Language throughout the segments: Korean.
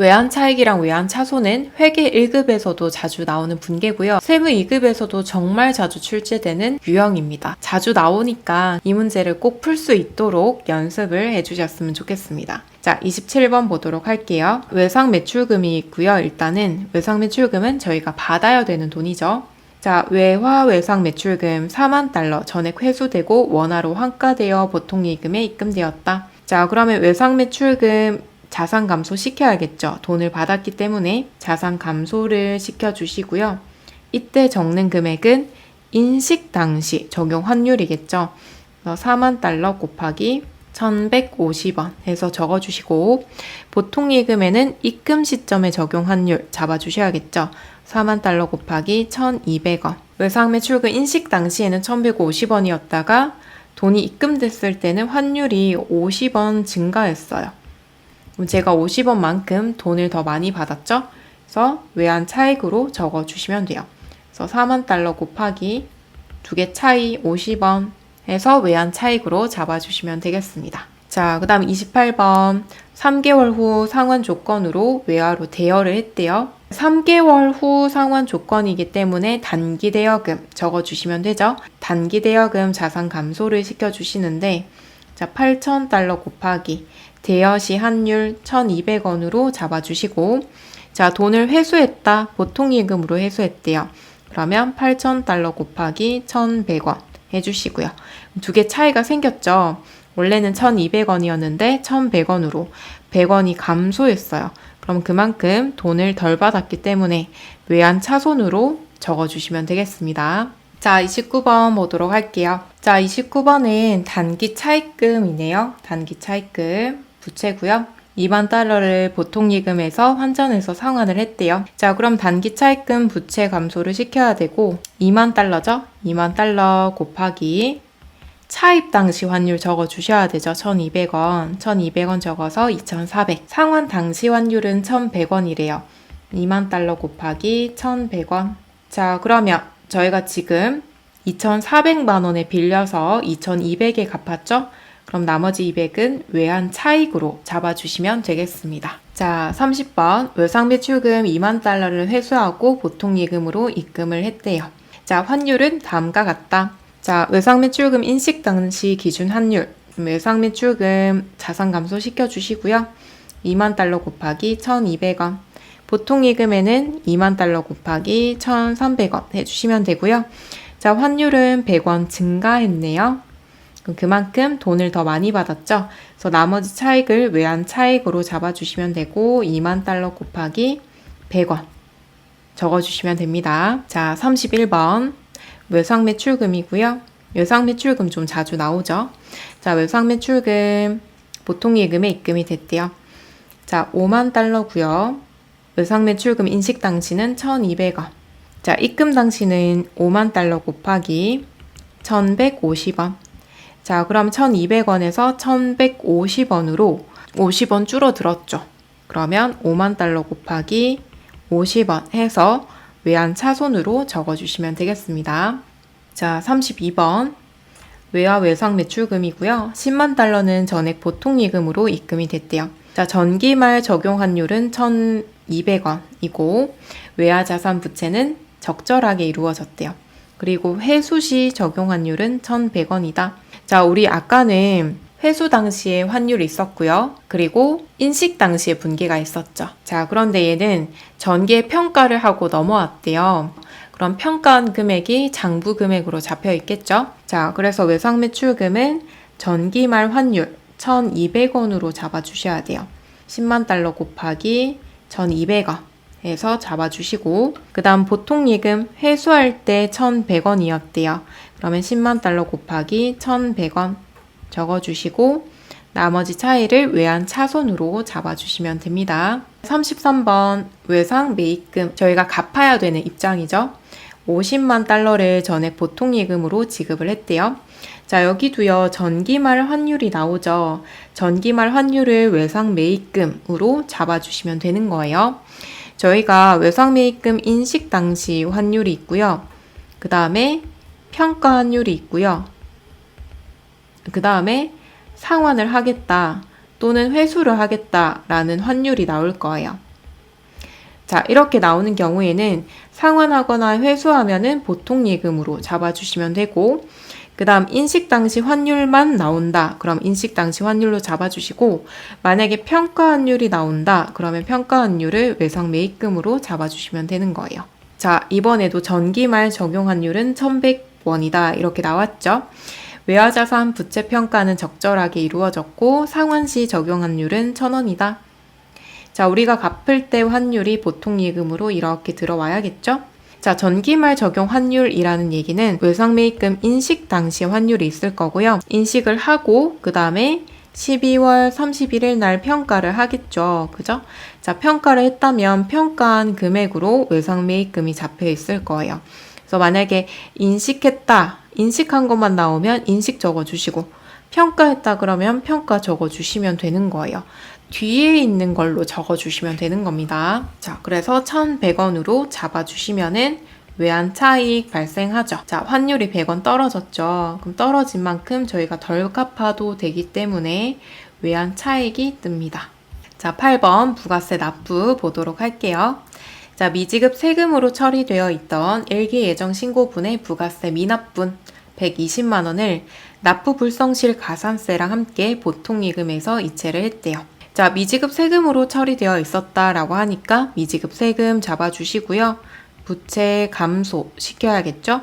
외환차익이랑 외환차손은 회계 1급에서도 자주 나오는 분계고요. 세무 2급에서도 정말 자주 출제되는 유형입니다. 자주 나오니까 이 문제를 꼭 풀 수 있도록 연습을 해주셨으면 좋겠습니다. 자, 27번 보도록 할게요. 외상 매출금이 있고요. 일단은 외상 매출금은 저희가 받아야 되는 돈이죠. 자, 외화 외상 매출금 4만 달러 전액 회수되고 원화로 환가되어 보통예금에 입금되었다. 자, 그러면 외상 매출금 자산 감소 시켜야겠죠. 돈을 받았기 때문에 자산 감소를 시켜주시고요. 이때 적는 금액은 인식 당시 적용 환율이겠죠. 4만 달러 곱하기 1150원 해서 적어주시고, 보통 예금에는 입금 시점에 적용 환율 잡아주셔야겠죠. 4만 달러 곱하기 1200원. 외상 매출금 인식 당시에는 1150원이었다가 돈이 입금됐을 때는 환율이 50원 증가했어요. 그럼 제가 50원만큼 돈을 더 많이 받았죠? 그래서 외환 차익으로 적어주시면 돼요. 그래서 4만 달러 곱하기 두 개 차이 50원 해서 외환 차익으로 잡아주시면 되겠습니다. 자, 그 다음 28번 3개월 후 상환 조건으로 외화로 대여를 했대요. 3개월 후 상환 조건이기 때문에 단기 대여금 적어주시면 되죠. 단기 대여금 자산 감소를 시켜주시는데, 자, 8,000달러 곱하기 대여 시 환율 1,200원으로 잡아주시고, 자, 돈을 회수했다. 보통 예금으로 회수했대요. 그러면 8,000달러 곱하기 1,100원 해주시고요. 두 개 차이가 생겼죠. 원래는 1,200원이었는데 1,100원으로 100원이 감소했어요. 그럼 그만큼 돈을 덜 받았기 때문에 외환 차손으로 적어주시면 되겠습니다. 자, 29번 보도록 할게요. 자, 29번은 단기 차입금이네요. 단기 차입금 부채고요. 2만 달러를 보통 예금에서 환전해서 상환을 했대요. 자, 그럼 단기 차입금 부채 감소를 시켜야 되고, 2만 달러죠? 2만 달러 곱하기 차입 당시 환율 적어 주셔야 되죠. 1,200원. 1,200원 적어서 2,400. 상환 당시 환율은 1,100원이래요. 2만 달러 곱하기 1,100원. 자, 그러면 저희가 지금 2,400만 원에 빌려서 2,200에 갚았죠? 그럼 나머지 200은 외환 차익으로 잡아주시면 되겠습니다. 자, 30번 외상 매출금 2만 달러를 회수하고 보통 예금으로 입금을 했대요. 자, 환율은 다음과 같다. 자, 외상 매출금 인식 당시 기준 환율, 외상 매출금 자산 감소 시켜주시고요. 2만 달러 곱하기 1,200원. 보통 예금에는 2만 달러 곱하기 1,300원 해주시면 되고요. 자, 환율은 100원 증가했네요. 그만큼 돈을 더 많이 받았죠. 그래서 나머지 차익을 외환 차익으로 잡아주시면 되고, 2만 달러 곱하기 100원 적어주시면 됩니다. 자, 31번 외상 매출금이고요. 외상 매출금 좀 자주 나오죠. 자, 외상 매출금 보통 예금에 입금이 됐대요. 자, 5만 달러고요. 외상 매출금 인식 당시는 1,200원. 자, 입금 당시는 5만 달러 곱하기 1,150원. 자, 그럼 1,200원에서 1,150원으로 50원 줄어들었죠. 그러면 5만 달러 곱하기 50원 해서 외환 차손으로 적어주시면 되겠습니다. 자, 32번 외화 외상 매출금이고요. 10만 달러는 전액 보통 예금으로 입금이 됐대요. 자, 전기 말 적용 환율은 1,200원이고 외화 자산 부채는 적절하게 이루어졌대요. 그리고 회수 시 적용 환율은 1,100원이다. 자, 우리 아까는 회수 당시에 환율이 있었고요. 그리고 인식 당시에 분계가 있었죠. 자, 그런데 얘는 전기의 평가를 하고 넘어왔대요. 그럼 평가한 금액이 장부 금액으로 잡혀 있겠죠. 자, 그래서 외상 매출금은 전기 말 환율 1,200원으로 잡아주셔야 돼요. 10만 달러 곱하기 1,200원 해서 잡아주시고, 그 다음 보통 예금 회수할 때 1,100원이었대요. 그러면 10만 달러 곱하기 1,100원 적어주시고, 나머지 차이를 외환 차손으로 잡아주시면 됩니다. 33번 외상 매입금, 저희가 갚아야 되는 입장이죠. 50만 달러를 전액 보통 예금으로 지급을 했대요. 자, 여기도요, 전기말 환율이 나오죠. 전기말 환율을 외상 매입금으로 잡아주시면 되는 거예요. 저희가 외상 매입금 인식 당시 환율이 있고요. 그 다음에 평가 환율이 있고요. 그 다음에 상환을 하겠다 또는 회수를 하겠다라는 환율이 나올 거예요. 자, 이렇게 나오는 경우에는 상환하거나 회수하면은 보통 예금으로 잡아주시면 되고, 그 다음 인식 당시 환율만 나온다. 그럼 인식 당시 환율로 잡아주시고, 만약에 평가 환율이 나온다. 그러면 평가 환율을 외상 매입금으로 잡아주시면 되는 거예요. 자, 이번에도 전기말 적용 환율은 1,100원이다. 이렇게 나왔죠. 외화자산 부채 평가는 적절하게 이루어졌고, 상환 시 적용 환율은 1,000원이다. 자, 우리가 갚을 때 환율이 보통 예금으로 이렇게 들어와야겠죠? 자, 전기말 적용 환율이라는 얘기는 외상매입금 인식 당시 환율이 있을 거고요. 인식을 하고 그 다음에 12월 31일 날 평가를 하겠죠. 그죠? 자, 평가를 했다면 평가한 금액으로 외상매입금이 잡혀 있을 거예요. 그래서 만약에 인식한 것만 나오면 인식 적어주시고 평가했다 그러면 평가 적어주시면 되는 거예요. 뒤에 있는 걸로 적어주시면 되는 겁니다. 자, 그래서 1,100원으로 잡아주시면은 외환 차익 발생하죠. 자, 환율이 100원 떨어졌죠. 그럼 떨어진 만큼 저희가 덜 갚아도 되기 때문에 외환 차익이 뜹니다. 자, 8번 부가세 납부 보도록 할게요. 자, 미지급 세금으로 처리되어 있던 일기 예정 신고분의 부가세 미납분 120만 원을 납부 불성실 가산세랑 함께 보통 예금에서 이체를 했대요. 자, 미지급 세금으로 처리되어 있었다라고 하니까 미지급 세금 잡아주시고요. 부채 감소 시켜야겠죠?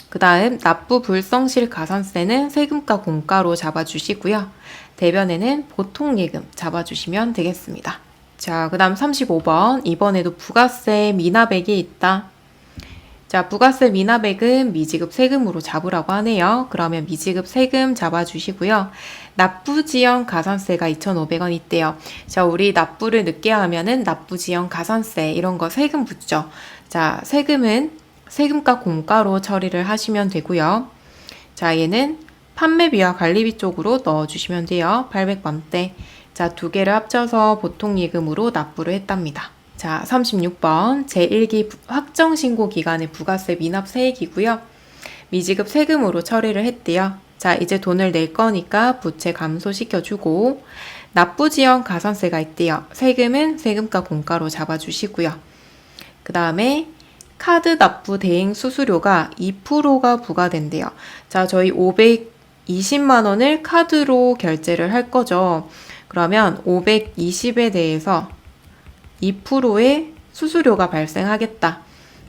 그 다음 납부 불성실 가산세는 세금과 공가로 잡아주시고요. 대변에는 보통 예금 잡아주시면 되겠습니다. 자, 그 다음 35번 이번에도 부가세 미납액이 있다. 자, 부가세 미납액은 미지급 세금으로 잡으라고 하네요. 그러면 미지급 세금 잡아주시고요. 납부지연 가산세가 2,500원 있대요. 자, 우리 납부를 늦게 하면은 납부지연 가산세 이런 거 세금 붙죠. 자, 세금은 세금과 공가로 처리를 하시면 되고요. 자, 얘는 판매비와 관리비 쪽으로 넣어주시면 돼요. 800만대. 자, 두 개를 합쳐서 보통 예금으로 납부를 했답니다. 자, 36번 제1기 확정신고 기간의 부가세 미납 세액이고요. 미지급 세금으로 처리를 했대요. 자, 이제 돈을 낼 거니까 부채 감소시켜주고 납부지연 가산세가 있대요. 세금은 세금과 공가로 잡아주시고요. 그 다음에 카드 납부 대행 수수료가 2%가 부과된대요. 자, 저희 520만 원을 카드로 결제를 할 거죠. 그러면 520에 대해서 2%의 수수료가 발생하겠다.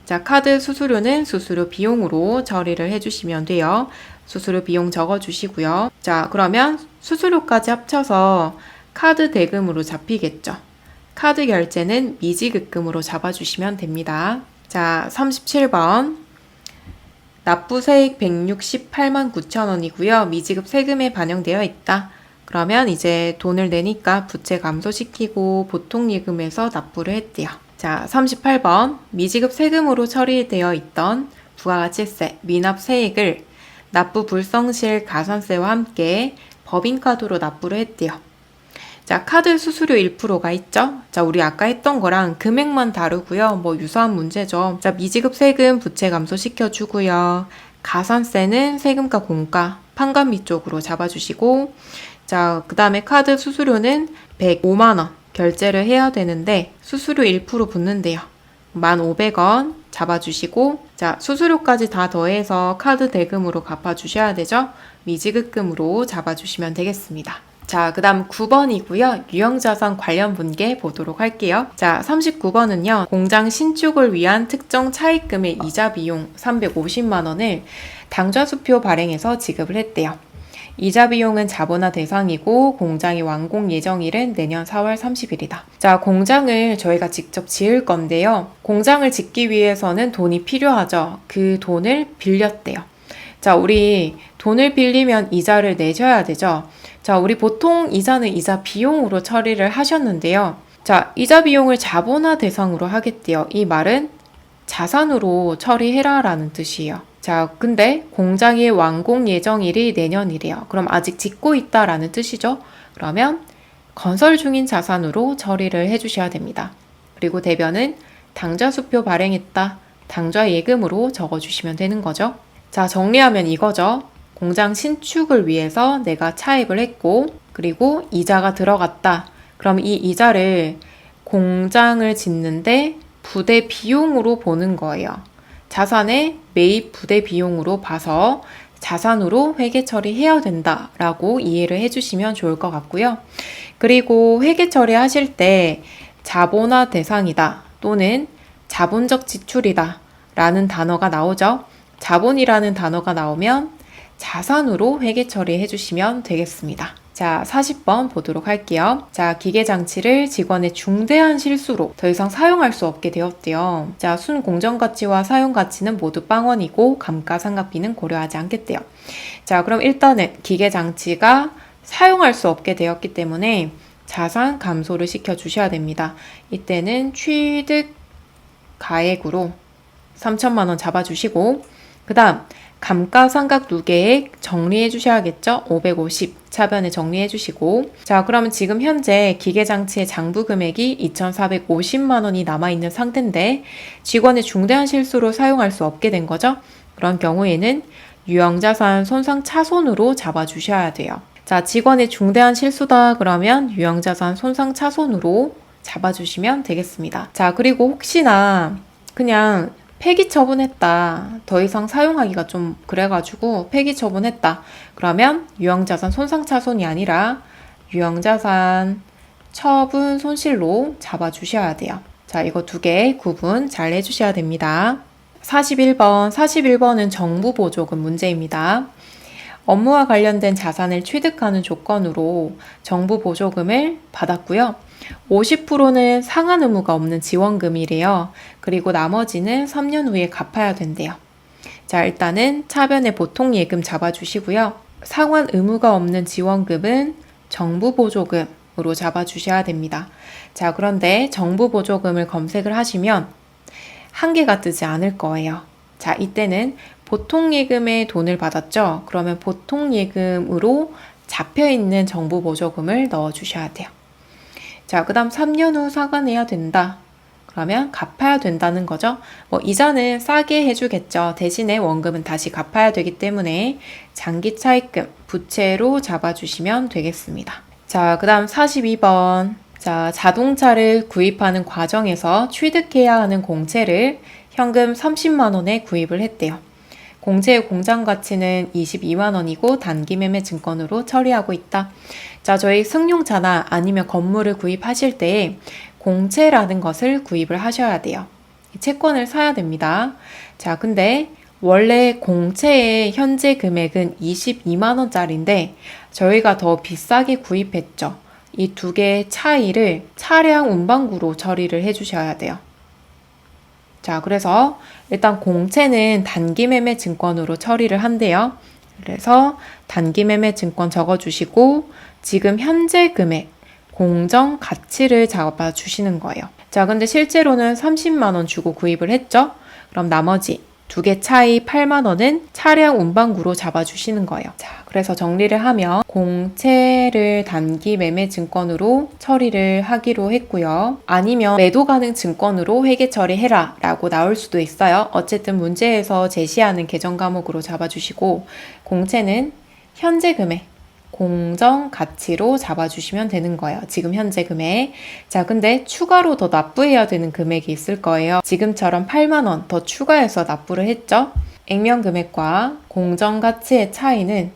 자, 카드 수수료는 수수료 비용으로 처리를 해주시면 돼요. 수수료 비용 적어주시고요. 자, 그러면 수수료까지 합쳐서 카드 대금으로 잡히겠죠. 카드 결제는 미지급금으로 잡아주시면 됩니다. 자, 37번 납부세액 168만 9천 원이고요. 미지급 세금에 반영되어 있다. 그러면 이제 돈을 내니까 부채 감소시키고 보통 예금에서 납부를 했대요. 자, 38번 미지급 세금으로 처리되어 있던 부가가치세 미납 세액을 납부 불성실 가산세와 함께 법인카드로 납부를 했대요. 자, 카드 수수료 1%가 있죠? 자, 우리 아까 했던 거랑 금액만 다르고요. 뭐 유사한 문제죠. 자, 미지급 세금 부채 감소시켜주고요. 가산세는 세금과 공가, 판관비 쪽으로 잡아주시고 자, 그 다음에 카드 수수료는 105만 원 결제를 해야 되는데 수수료 1% 붙는데요. 1,500원 잡아주시고 자, 수수료까지 다 더해서 카드 대금으로 갚아주셔야 되죠. 미지급금으로 잡아주시면 되겠습니다. 자, 그 다음 9번이고요. 유형자산 관련 분계 보도록 할게요. 자, 39번은요. 공장 신축을 위한 특정 차입금의 이자 비용 350만 원을 당좌수표 발행해서 지급을 했대요. 이자 비용은 자본화 대상이고 공장의 완공 예정일은 내년 4월 30일이다. 자, 공장을 저희가 직접 지을 건데요. 공장을 짓기 위해서는 돈이 필요하죠. 그 돈을 빌렸대요. 자, 우리 돈을 빌리면 이자를 내셔야 되죠. 자, 우리 보통 이자는 이자 비용으로 처리를 하셨는데요. 자, 이자 비용을 자본화 대상으로 하겠대요. 이 말은 자산으로 처리해라 라는 뜻이에요. 자, 근데 공장의 완공 예정일이 내년이래요. 그럼 아직 짓고 있다라는 뜻이죠. 그러면 건설 중인 자산으로 처리를 해주셔야 됩니다. 그리고 대변은 당좌수표 발행했다. 당좌 예금으로 적어주시면 되는 거죠. 자, 정리하면 이거죠. 공장 신축을 위해서 내가 차입을 했고 그리고 이자가 들어갔다. 그럼 이 이자를 공장을 짓는데 부대 비용으로 보는 거예요. 자산의 매입 부대 비용으로 봐서 자산으로 회계 처리해야 된다라고 이해를 해주시면 좋을 것 같고요. 그리고 회계 처리하실 때 자본화 대상이다 또는 자본적 지출이다 라는 단어가 나오죠. 자본이라는 단어가 나오면 자산으로 회계 처리해 주시면 되겠습니다. 자, 40번 보도록 할게요. 자, 기계장치를 직원의 중대한 실수로 더 이상 사용할 수 없게 되었대요. 자, 순공정가치와 사용가치는 모두 빵원이고 감가상각비는 고려하지 않겠대요. 자, 그럼 일단은 기계장치가 사용할 수 없게 되었기 때문에 자산 감소를 시켜주셔야 됩니다. 이때는 취득 가액으로 3천만 원 잡아주시고 그 다음 감가상각 누계액 정리해 주셔야겠죠? 550 차변에 정리해 주시고 자 그러면 지금 현재 기계장치의 장부 금액이 2,450만 원이 남아있는 상태인데 직원의 중대한 실수로 사용할 수 없게 된 거죠? 그런 경우에는 유형자산 손상 차손으로 잡아주셔야 돼요. 자 직원의 중대한 실수다 그러면 유형자산 손상 차손으로 잡아주시면 되겠습니다. 자 그리고 혹시나 그냥 폐기 처분했다. 더 이상 사용하기가 좀 그래가지고 폐기 처분했다. 그러면 유형자산 손상차손이 아니라 유형자산 처분 손실로 잡아주셔야 돼요. 자, 이거 두 개 구분 잘 해주셔야 됩니다. 41번은 정부보조금 문제입니다. 업무와 관련된 자산을 취득하는 조건으로 정부보조금을 받았고요. 50%는 상환 의무가 없는 지원금이래요. 그리고 나머지는 3년 후에 갚아야 된대요. 자, 일단은 차변에 보통예금 잡아주시고요. 상환 의무가 없는 지원금은 정부보조금으로 잡아주셔야 됩니다. 자, 그런데 정부보조금을 검색을 하시면 한 개가 뜨지 않을 거예요. 자, 이때는 보통예금에 돈을 받았죠? 그러면 보통예금으로 잡혀있는 정부보조금을 넣어주셔야 돼요. 자, 그 다음 3년 후 상환해야 된다. 그러면 갚아야 된다는 거죠. 뭐 이자는 싸게 해주겠죠. 대신에 원금은 다시 갚아야 되기 때문에 장기차입금, 부채로 잡아주시면 되겠습니다. 자, 그 다음 42번. 자, 자동차를 구입하는 과정에서 취득해야 하는 공채를 현금 30만 원에 구입을 했대요. 공채의 공장 가치는 22만 원이고 단기 매매 증권으로 처리하고 있다. 자, 저희 승용차나 아니면 건물을 구입하실 때 공채라는 것을 구입을 하셔야 돼요. 채권을 사야 됩니다. 자, 근데 원래 공채의 현재 금액은 22만 원짜리인데 저희가 더 비싸게 구입했죠. 이 두 개의 차이를 차량 운반구로 처리를 해주셔야 돼요. 자, 그래서 일단 공채는 단기 매매 증권으로 처리를 한대요. 그래서 단기 매매 증권 적어주시고 지금 현재 금액, 공정 가치를 잡아주시는 거예요. 자, 근데 실제로는 30만 원 주고 구입을 했죠? 그럼 나머지 두 개 차이 8만 원은 차량 운반구로 잡아주시는 거예요. 자, 그래서 정리를 하면 공채를 단기 매매 증권으로 처리를 하기로 했고요. 아니면 매도 가능 증권으로 회계 처리해라 라고 나올 수도 있어요. 어쨌든 문제에서 제시하는 계정 과목으로 잡아주시고 공채는 현재 금액, 공정 가치로 잡아주시면 되는 거예요. 지금 현재 금액. 자, 근데 추가로 더 납부해야 되는 금액이 있을 거예요. 지금처럼 8만 원 더 추가해서 납부를 했죠. 액면 금액과 공정 가치의 차이는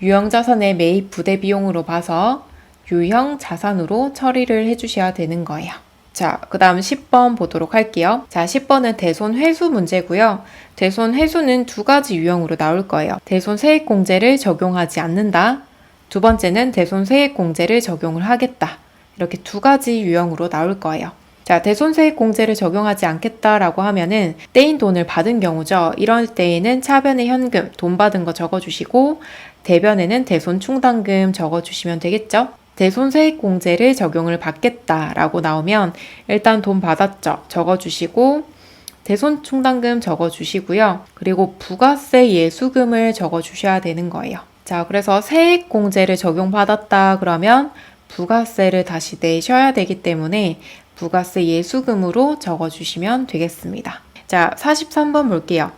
유형자산의 매입 부대 비용으로 봐서 유형 자산으로 처리를 해주셔야 되는 거예요. 자, 그 다음 10번 보도록 할게요. 자, 10번은 대손 회수 문제고요. 대손 회수는 두 가지 유형으로 나올 거예요. 대손 세액공제를 적용하지 않는다. 두 번째는 대손 세액공제를 적용을 하겠다. 이렇게 두 가지 유형으로 나올 거예요. 자, 대손 세액공제를 적용하지 않겠다라고 하면은 떼인 돈을 받은 경우죠. 이럴 때에는 차변에 현금, 돈 받은 거 적어주시고 대변에는 대손 충당금 적어주시면 되겠죠. 대손세액공제를 적용을 받겠다라고 나오면 일단 돈 받았죠? 적어주시고 대손충당금 적어주시고요. 그리고 부가세 예수금을 적어주셔야 되는 거예요. 자, 그래서 세액공제를 적용받았다 그러면 부가세를 다시 내셔야 되기 때문에 부가세 예수금으로 적어주시면 되겠습니다. 자, 43번 볼게요.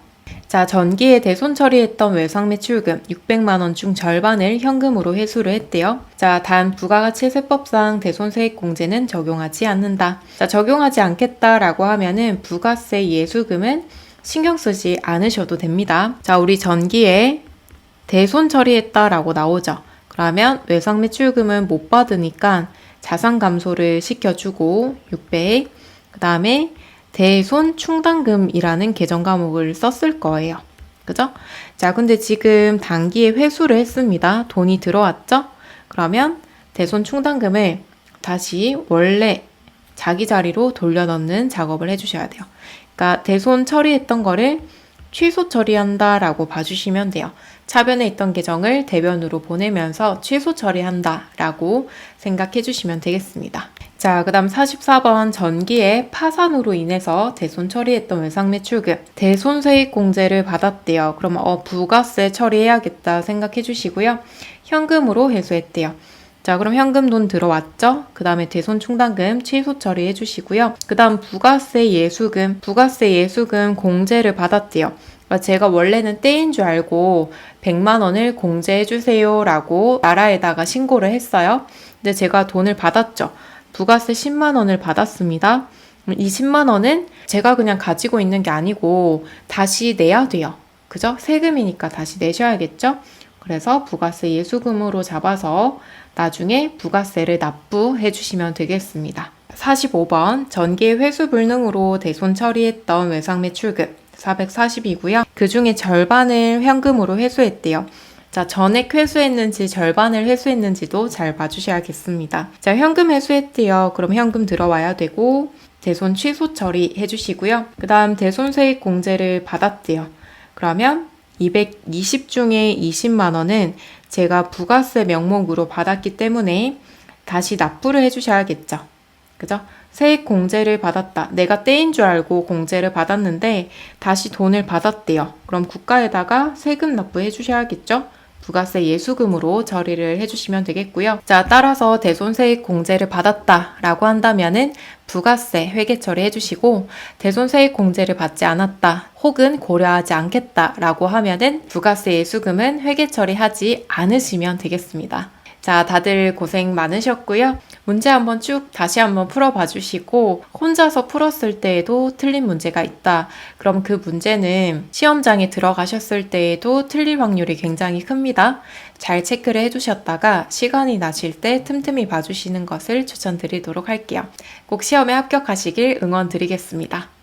자, 전기에 대손 처리했던 외상매출금 600만 원 중 절반을 현금으로 회수를 했대요. 자, 단 부가가치세법상 대손세액공제는 적용하지 않는다. 자, 적용하지 않겠다라고 하면은 부가세 예수금은 신경 쓰지 않으셔도 됩니다. 자, 우리 전기에 대손 처리했다라고 나오죠. 그러면 외상매출금은 못 받으니까 자산 감소를 시켜주고 600, 그 다음에 대손 충당금이라는 계정 과목을 썼을 거예요. 그죠? 자, 근데 지금 단기에 회수를 했습니다. 돈이 들어왔죠? 그러면 대손 충당금을 다시 원래 자기 자리로 돌려넣는 작업을 해주셔야 돼요. 그러니까 대손 처리했던 거를 취소 처리한다라고 봐주시면 돼요. 차변에 있던 계정을 대변으로 보내면서 취소 처리한다라고 생각해 주시면 되겠습니다. 자, 그 다음 44번 전기의 파산으로 인해서 대손 처리했던 외상매출금 대손세액공제를 받았대요. 그러면 부가세 처리해야겠다 생각해 주시고요. 현금으로 회수했대요. 자, 그럼 현금 돈 들어왔죠? 그 다음에 대손 충당금 취소 처리해 주시고요. 그 다음 부가세 예수금 공제를 받았대요. 그러니까 제가 원래는 떼인 줄 알고 100만 원을 공제해 주세요 라고 나라에다가 신고를 했어요. 근데 제가 돈을 받았죠. 부가세 10만 원을 받았습니다. 이 10만 원은 제가 그냥 가지고 있는 게 아니고 다시 내야 돼요. 그죠? 세금이니까 다시 내셔야겠죠? 그래서 부가세 예수금으로 잡아서 나중에 부가세를 납부해 주시면 되겠습니다. 45번 전기의 회수 불능으로 대손 처리했던 외상매출금 440이고요. 그 중에 절반을 현금으로 회수했대요. 자, 전액 회수했는지 절반을 회수했는지도 잘 봐주셔야겠습니다. 자, 현금 회수했대요. 그럼 현금 들어와야 되고 대손 취소 처리해 주시고요. 그 다음 대손세액 공제를 받았대요. 그러면 220 중에 20만 원은 제가 부가세 명목으로 받았기 때문에 다시 납부를 해주셔야겠죠. 그죠? 세액 공제를 받았다. 내가 떼인 줄 알고 공제를 받았는데 다시 돈을 받았대요. 그럼 국가에다가 세금 납부해 주셔야겠죠? 부가세 예수금으로 처리를 해주시면 되겠고요. 자, 따라서 대손세액 공제를 받았다라고 한다면은 부가세 회계 처리해 주시고 대손세액 공제를 받지 않았다 혹은 고려하지 않겠다라고 하면은 부가세 예수금은 회계 처리하지 않으시면 되겠습니다. 자, 다들 고생 많으셨고요. 문제 한번 쭉 다시 한번 풀어봐 주시고 혼자서 풀었을 때에도 틀린 문제가 있다. 그럼 그 문제는 시험장에 들어가셨을 때에도 틀릴 확률이 굉장히 큽니다. 잘 체크를 해주셨다가 시간이 나실 때 틈틈이 봐주시는 것을 추천드리도록 할게요. 꼭 시험에 합격하시길 응원드리겠습니다.